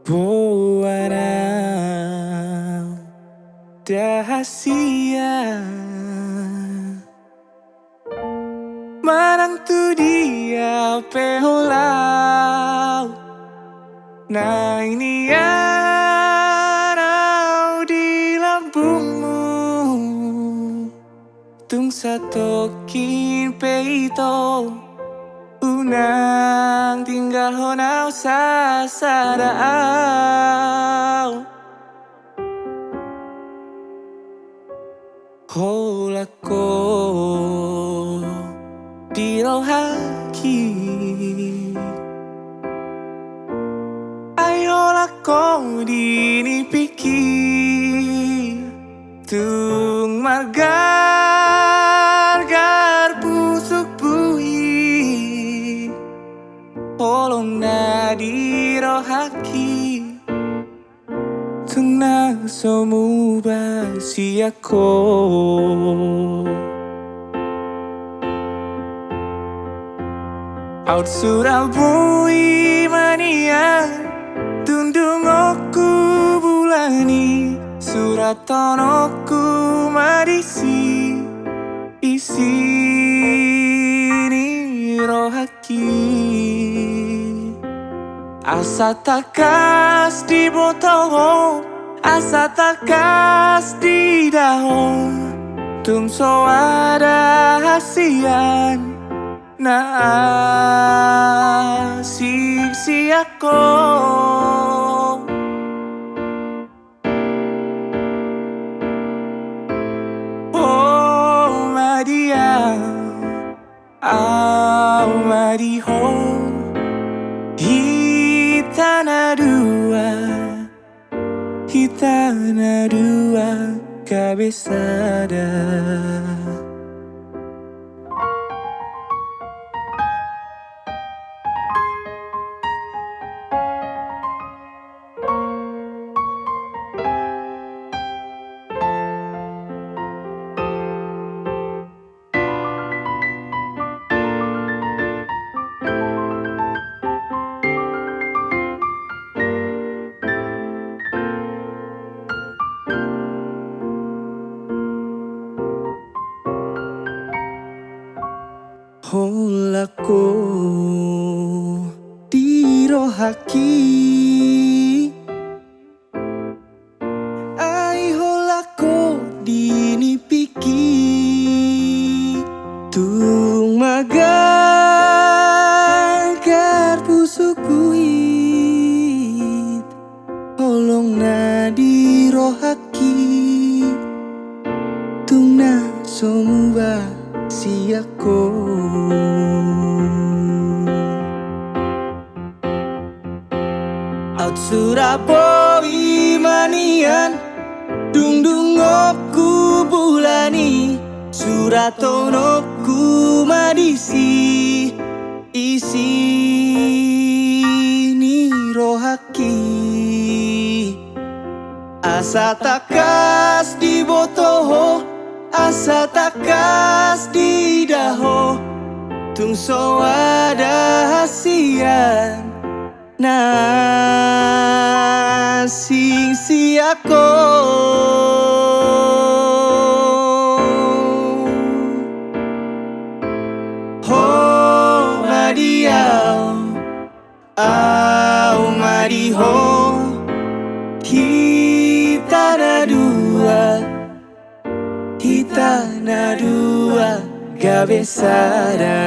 Buana rahasia Manang tu dia peholau Na ini arau di lambungmu Tung satokin peito Unang tinggal honau sasadao Holako di rohaki Ayolako di nipiki Tung margar pusuk buhi Holong na di rohaki Tung na somuba siako Out Surabui mania Tundungoku bulani Suratonoku marisi Isi ni rohaki Asa takas di botol Asa takas di daun Tung so ada hasian Na si ako Oh Maria Mariho Kita na dua Kabesada Holako di rohaki Ai holako di nipiki Tung magar pusukuit Holong na di rohaki Tung na somuba siako Out Surabaya manian Dungdungoku bulani Suratonoku madisi Isi ni rohaki Asa takas di botoho Asa takas di daho Tung so ada hasian Na si ako Ho madiau Au mariho Kita na dua Kabesada